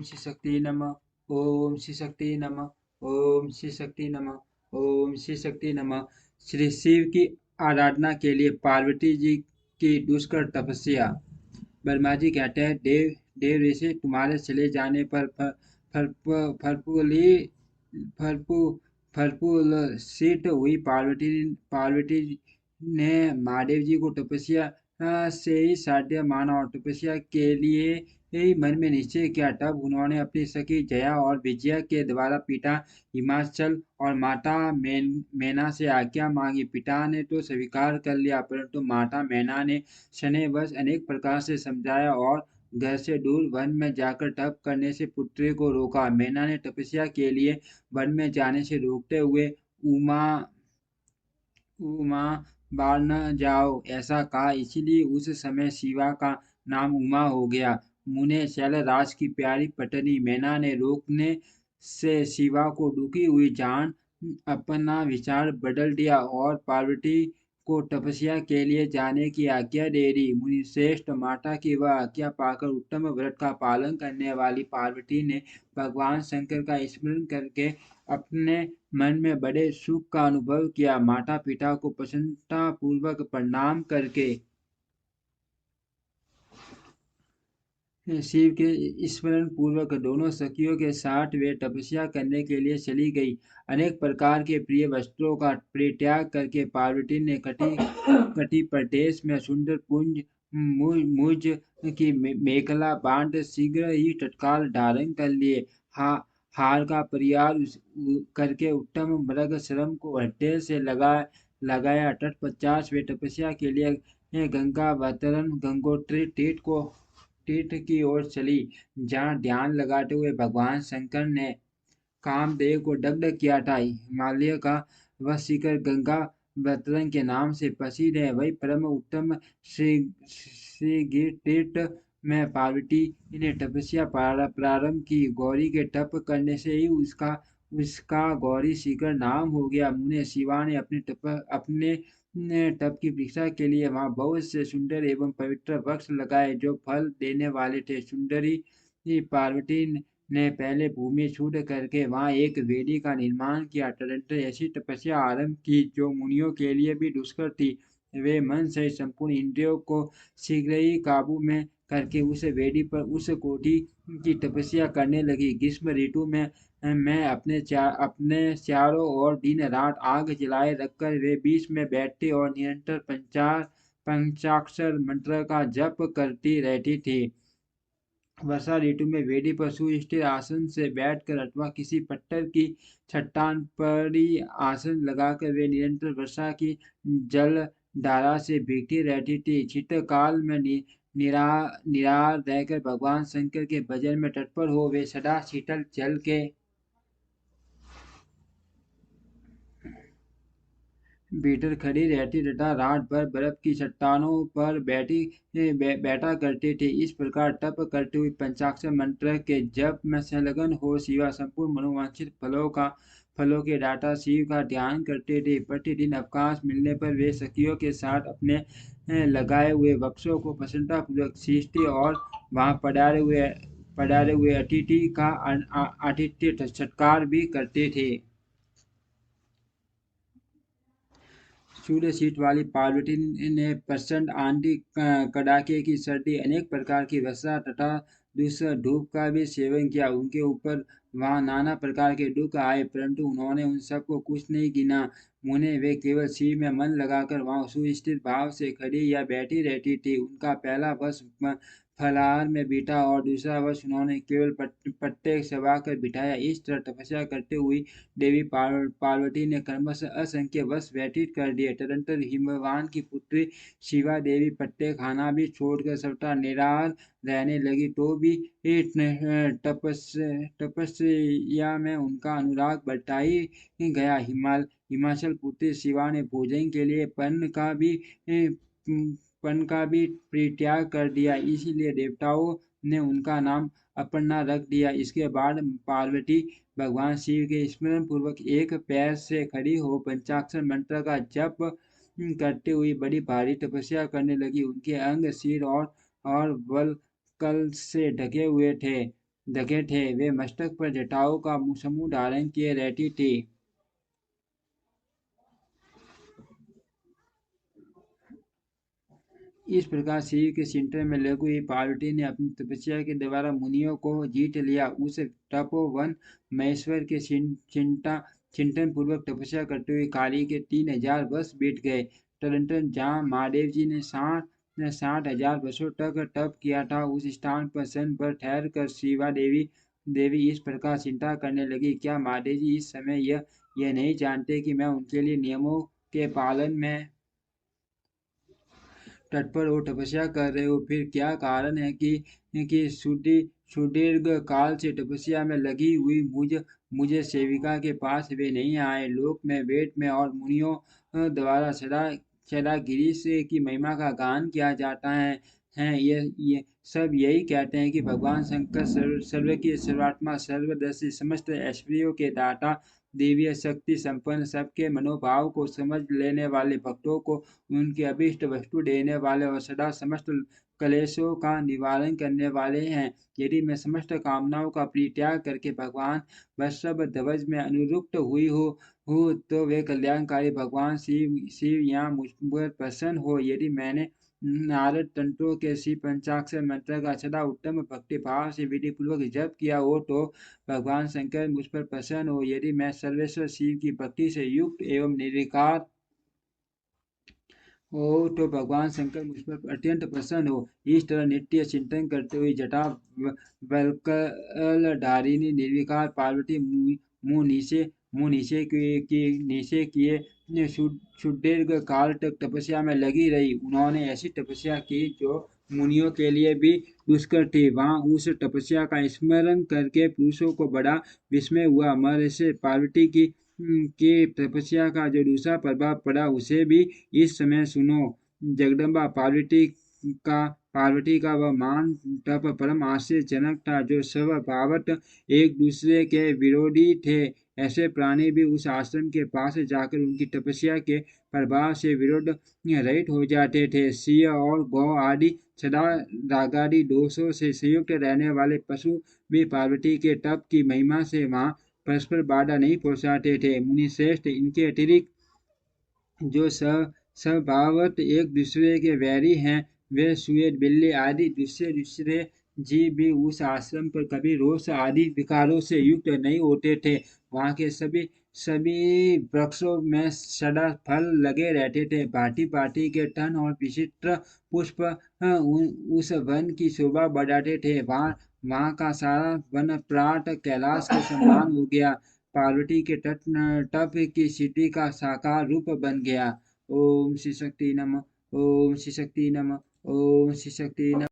ओम श्री शक्ति नमः। ओम श्री शक्ति नमः। ओम श्री शक्ति नमः। ओम श्री शक्ति नमः। श्री शिव की आराधना के लिए पार्वती जी की दुष्कर तपस्या। ब्रह्मा जी कहते हैं, देव देव ऋषि, तुम्हारे चले जाने पर फरफूली फरफू फरफूलसित हुई पार्वती ने महादेव जी को तपस्या से ही साध्य माना और तपस्या के लिए ही मन में निश्चय किया। तब उन्होंने अपनी सखी जया और विजया के द्वारा पिता हिमाचल और माता मैना से आज्ञा मांगी। पिता ने तो स्वीकार कर लिया, परंतु माता मैना ने शनैःवश अनेक प्रकार से समझाया और घर से दूर वन में जाकर तप करने से पुत्री को रोका। मैना ने तपस्या के लिए वन में जाने से रोकते हुए उमा उमा बाहर न जाओ ऐसा कहा, इसीलिए उस समय शिवा का नाम उमा हो गया। मुने शैलराज की प्यारी पत्नी मैना ने रोकने से शिवा को दुखी हुई जान अपना विचार बदल दिया और पार्वती को तपस्या के लिए जाने की आज्ञा दे दी। मुनिश्रेष्ठ, माता की वह आज्ञा पाकर उत्तम व्रत का पालन करने वाली पार्वती ने भगवान शंकर का स्मरण करके अपने मन में बड़े सुख का अनुभव किया। माता पिता को प्रसन्नता पूर्वक प्रणाम करके शिव के स्मरण पूर्वक दोनों सखियों के साथ वे तपस्या करने के लिए चली गई। अनेक प्रकार के प्रिय वस्त्रों का परित्याग करके पार्वती ने कटी प्रदेश में सुंदर पुंज मुज की मेखला बांध शीघ्र ही तत्काल धारण कर लिए। हार का परिहार करके उत्तम मृग श्रम को हृदय से लगाया। तत्पश्चात वे तपस्या के लिए गंगोत्री तीर्थ की ओर चली, जहाँ ध्यान लगाते हुए भगवान शंकर ने कामदेव को दग्ध किया था। हिमालय का वह शिखर गंगा बतरंग के नाम से प्रसिद्ध है। वही परम उत्तम श्री तीर्थ में पार्वती ने तपस्या प्रारंभ की। गौरी के तप करने से ही उसका गौरी शिखर नाम हो गया। मुने शिवा ने अपने तप की परीक्षा के लिए वहां बहुत से सुंदर एवं पवित्र वृक्ष लगाए जो फल देने वाले थे। सुंदरी पार्वती ने पहले भूमि शुद्ध करके वहां एक वेदी का निर्माण किया। तदनंतर ऐसी तपस्या आरंभ की जो मुनियों के लिए भी दुष्कर थी। वे मन से संपूर्ण इंद्रियों को शीघ्र ही काबू में करके उस वेदी पर उस कोटि की तपस्या करने लगी। ग्रीष्म ऋतु में मैं अपने चारों ओर दिन रात आग जलाए रखकर वे बीच में बैठती और निरंतर पंचाक्षर मंत्र का जप करती रहती थी। वर्षा ऋतु में वेदी पर सुस्थिर आसन से बैठकर अथवा किसी पत्थर की चट्टान पर ही आसन लगाकर वे निरंतर वर्षा की जल धारा से भीगती रहती थी। शीतकाल में निराहार रहकर भगवान शंकर के भजन में तत्पर हो वे सदा शीतल जल के भीतर खड़ी रहती तथा रात भर बर्फ की चट्टानों पर बैठा करती थी। इस प्रकार तप करते हुए पंचाक्षर मंत्र के जप में संलग्न हो शिवा संपूर्ण मनोवांछित फलों के दाता शिव का ध्यान करते थे। प्रतिदिन अवकाश मिलने पर वे सखियों के साथ अपने लगाए हुए वृक्षों को प्रसन्नतापूर्वक सींचते और वहां पधारे हुए अतिथि का आतिथ्य सत्कार भी करते थे। सूर्य शीत वाली पार्वती ने प्रचंड आंधी, कड़ाके की सर्दी, अनेक प्रकार की वर्षा तथा दूसरा धूप का भी सेवन किया। उनके ऊपर वहां नाना प्रकार के दुख आए, परंतु उन्होंने उन सबको कुछ नहीं गिना। मुने वे केवल शिव में मन लगाकर वहां सुस्थिर भाव से खड़ी या बैठी रहती थी। उनका पहला वर्ष फलाहार में बीता और दूसरा वर्ष उन्होंने केवल पत्ते चबाकर बिताया। इस तरह तपस्या करते हुई देवी पार्वती ने क्रमशः असंख्य वर्ष व्यतीत कर दिए। तदनंतर हिमवान की पुत्री शिवा देवी पत्ते खाना भी छोड़कर सबटा निराहार रहने लगी। तो भी तपस्या में उनका अनुराग बढ़ता ही गया। हिमाचल पुत्री शिवा ने भोजन के लिए पन का भी परित्याग कर दिया, इसीलिए देवताओं ने उनका नाम अपर्णा रख दिया। इसके बाद पार्वती भगवान शिव के स्मरण पूर्वक एक पैर से खड़ी हो पंचाक्षर मंत्र का जप करते हुए बड़ी भारी तपस्या करने लगी। उनके अंग, सिर और बल कल से ढके हुए थे। ढके थे। वे मस्तक पर जटाओं का समूह धारण किए रहती थी। इस प्रकार शिव के चिंतन में लगी हुई पार्वती ने अपनी तपस्या के द्वारा मुनियों को जीत लिया। उस तपोवन महेश्वर के चिंतन पूर्वक तपस्या करते हुए काली के 3,000 वर्ष बीत गए। तदनंतर जहाँ महादेव जी ने 60,000 वर्षों तक तप किया था, उस स्थान पर क्षण भर ठहर कर शिवा देवी इस प्रकार चिंता करने लगी, क्या महादेव जी इस समय यह नहीं जानते कि मैं उनके लिए नियमों के पालन में तत्पर हो तपस्या कर रहे हो? फिर क्या कारण है कि सुदीर्घ काल से तपस्या में लगी हुई मुझे सेविका के पास वे नहीं आए? लोक में, वेद में और मुनियों द्वारा सदा सदा गिरीश की महिमा का गान किया जाता है। ये सब यही कहते हैं कि भगवान शंकर सर्व की सर्वात्मा, सर्वदर्शी, समस्त ऐश्वर्यों के दाता, दिव्य शक्ति संपन्न, सबके मनोभाव को समझ लेने वाले, भक्तों को उनकी अभीष्ट वस्तु देने वाले और सदा समस्त कलेशों का निवारण करने वाले हैं। यदि मैं समस्त कामनाओं का परित्याग करके भगवान वत्सव ध्वज में अनुरुक्त हुई हो तो वे कल्याणकारी भगवान शिव यहाँ मुझ पर प्रसन्न हो। यदि मैंने नारद तंत्रों के शिव पंचाक्षर मंत्र का सदा उत्तम भक्ति भाव से विधि पूर्वक जप किया हो तो भगवान शंकर मुझ पर प्रसन्न हो। यदि मैं सर्वेश्वर शिव की भक्ति से युक्त एवं निर्विकार हो तो भगवान शंकर मुझ पर अत्यंत प्रसन्न हो। इस तरह नित्य चिंतन करते हुए जटा वल्कल धारिणी निर्विकार पार्वती मुंह नीचे किए सुदीर्घ काल तक तपस्या में लगी रही। उन्होंने ऐसी तपस्या की जो मुनियों के लिए भी दुष्कर थी। वहां उस तपस्या का स्मरण करके पुरुषों को बड़ा विस्मय हुआ। महर्षि पार्वती की तपस्या का जो दूसरा प्रभाव पड़ा उसे भी इस समय सुनो। जगदम्बा पार्वती का वह मान तप परम आश्चर्यजनक था। जो स्वभावत एक दूसरे के विरोधी थे, ऐसे प्राणी भी उस आश्रम के पास जाकर उनकी तपस्या के प्रभाव से विरोध रहित हो जाते थे। सिंह और गौ आदि सदा रागादि दोषों से संयुक्त रहने वाले पशु भी पार्वती के तप की महिमा से वहां परस्पर बाधा नहीं पहुंचाते थे। मुनिश्रेष्ठ, इनके अतिरिक्त जो स्वभावत एक दूसरे के वैरी हैं, वे सुए, बिल्ली आदि दूसरे जीव भी उस आश्रम पर कभी रोष आदि विकारों से युक्त नहीं होते थे। वहाँ के सभी वृक्षों में सदा फल लगे रहते थे। भांति भांति के तन और विचित्र पुष्प उस वन की शोभा बढ़ाते थे। वहाँ का सारा वन प्राट कैलाश के समान हो गया। पार्वती के तप की सिद्धि का साकार रूप बन गया। ओम श्री शक्ति नमः। ओम श्री शक्ति नमः। ओम श्री शक्ति नमः।